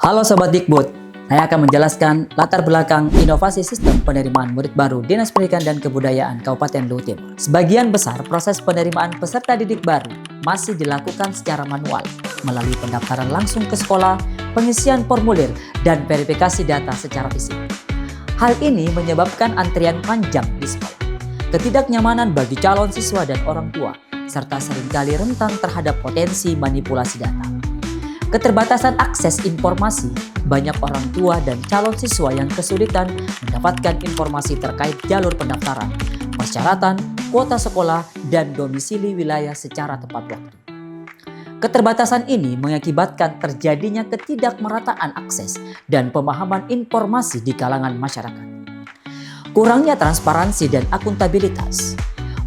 Halo Sobat Dikbud, saya akan menjelaskan latar belakang inovasi sistem penerimaan murid baru Dinas Pendidikan dan Kebudayaan Kabupaten Luhut Timur. Sebagian besar proses penerimaan peserta didik baru masih dilakukan secara manual melalui pendaftaran langsung ke sekolah, pengisian formulir, dan verifikasi data secara fisik. Hal ini menyebabkan antrian panjang di sekolah, ketidaknyamanan bagi calon siswa dan orang tua, serta seringkali rentan terhadap potensi manipulasi data. Keterbatasan akses informasi, banyak orang tua dan calon siswa yang kesulitan mendapatkan informasi terkait jalur pendaftaran, persyaratan, kuota sekolah, dan domisili wilayah secara tepat waktu. Keterbatasan ini mengakibatkan terjadinya ketidakmerataan akses dan pemahaman informasi di kalangan masyarakat. Kurangnya transparansi dan akuntabilitas.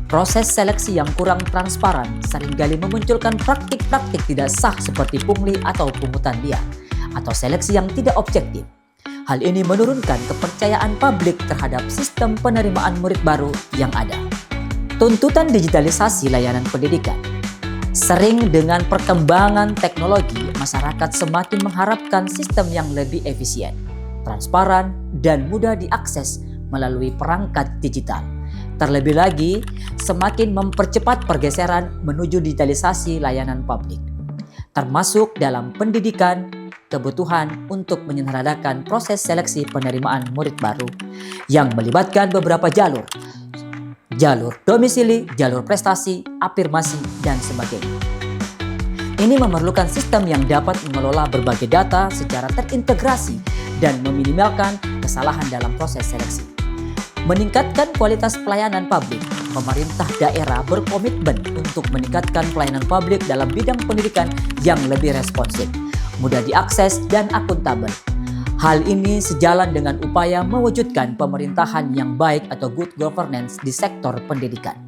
Proses seleksi yang kurang transparan seringkali memunculkan praktik-praktik tidak sah seperti pungli atau pungutan liar, atau seleksi yang tidak objektif. Hal ini menurunkan kepercayaan publik terhadap sistem penerimaan murid baru yang ada. Tuntutan digitalisasi layanan pendidikan. Sering dengan perkembangan teknologi, masyarakat semakin mengharapkan sistem yang lebih efisien, transparan, dan mudah diakses melalui perangkat digital. Terlebih lagi, semakin mempercepat pergeseran menuju digitalisasi layanan publik, termasuk dalam pendidikan, kebutuhan untuk menyederhanakan proses seleksi penerimaan murid baru yang melibatkan beberapa jalur domisili, jalur prestasi, afirmasi, dan sebagainya. Ini memerlukan sistem yang dapat mengelola berbagai data secara terintegrasi dan meminimalkan kesalahan dalam proses seleksi. Meningkatkan kualitas pelayanan publik, pemerintah daerah berkomitmen untuk meningkatkan pelayanan publik dalam bidang pendidikan yang lebih responsif, mudah diakses, dan akuntabel. Hal ini sejalan dengan upaya mewujudkan pemerintahan yang baik atau good governance di sektor pendidikan.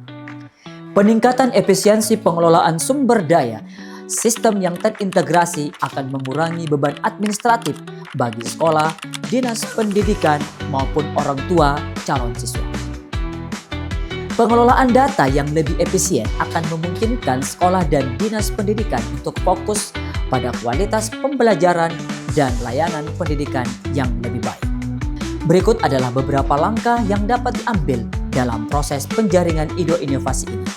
Peningkatan efisiensi pengelolaan sumber daya, sistem yang terintegrasi akan mengurangi beban administratif bagi sekolah, dinas pendidikan, maupun orang tua calon siswa. Pengelolaan data yang lebih efisien akan memungkinkan sekolah dan dinas pendidikan untuk fokus pada kualitas pembelajaran dan layanan pendidikan yang lebih baik. Berikut adalah beberapa langkah yang dapat diambil dalam proses penjaringan ide inovasi ini.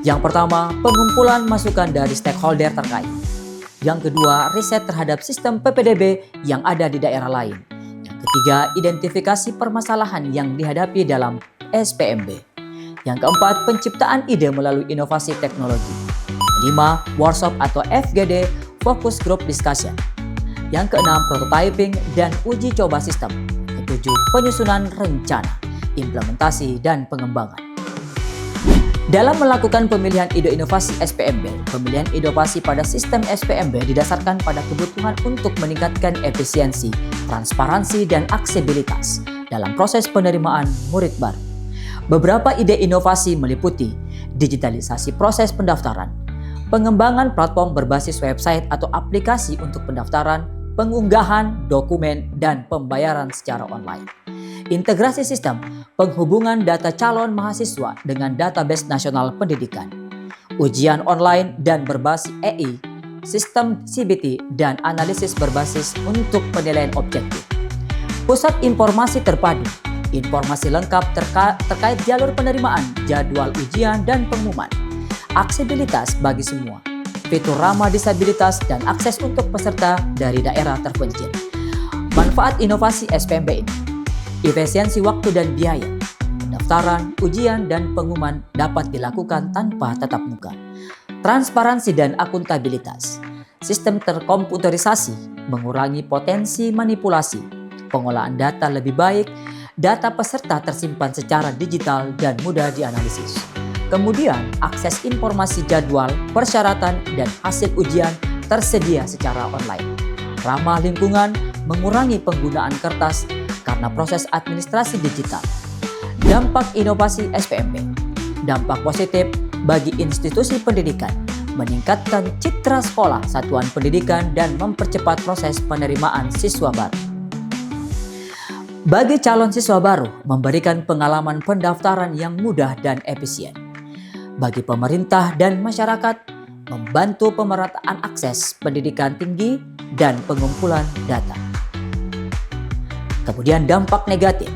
Yang pertama, pengumpulan masukan dari stakeholder terkait. Yang kedua, riset terhadap sistem PPDB yang ada di daerah lain. Yang ketiga, identifikasi permasalahan yang dihadapi dalam SPMB. Yang keempat, penciptaan ide melalui inovasi teknologi. Kelima, workshop atau FGD, focus group discussion. Yang keenam, prototyping dan uji coba sistem. Ketujuh, penyusunan rencana, implementasi, dan pengembangan. Dalam melakukan pemilihan ide inovasi SPMB, pemilihan inovasi pada sistem SPMB didasarkan pada kebutuhan untuk meningkatkan efisiensi, transparansi, dan aksesibilitas dalam proses penerimaan murid baru. Beberapa ide inovasi meliputi digitalisasi proses pendaftaran, pengembangan platform berbasis website atau aplikasi untuk pendaftaran, pengunggahan dokumen, dan pembayaran secara online. Integrasi sistem penghubungan data calon mahasiswa dengan database nasional pendidikan, ujian online dan berbasis EI, sistem CBT, dan analisis berbasis untuk penilaian objektif. Pusat informasi terpadu, informasi lengkap terkait jalur penerimaan, jadwal ujian, dan pengumuman. Aksesibilitas bagi semua, fitur ramah disabilitas, dan akses untuk peserta dari daerah terpencil. Manfaat inovasi SPMB ini: efisiensi waktu dan biaya. Pendaftaran, ujian, dan pengumuman dapat dilakukan tanpa tatap muka. Transparansi dan akuntabilitas. Sistem terkomputerisasi mengurangi potensi manipulasi. Pengolahan data lebih baik. Data peserta tersimpan secara digital dan mudah dianalisis. Kemudian, akses informasi jadwal, persyaratan, dan hasil ujian tersedia secara online. Ramah lingkungan, mengurangi penggunaan kertas karena proses administrasi digital. Dampak inovasi SPMB. Dampak positif bagi institusi pendidikan, meningkatkan citra sekolah, satuan pendidikan, dan mempercepat proses penerimaan siswa baru. Bagi calon siswa baru, memberikan pengalaman pendaftaran yang mudah dan efisien. Bagi pemerintah dan masyarakat, membantu pemerataan akses pendidikan tinggi dan pengumpulan data. Kemudian dampak negatif.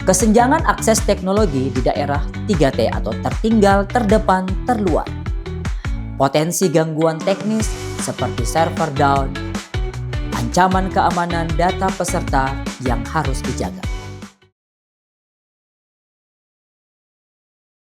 Kesenjangan akses teknologi di daerah 3T atau tertinggal, terdepan, terluar. Potensi gangguan teknis seperti server down, ancaman keamanan data peserta yang harus dijaga.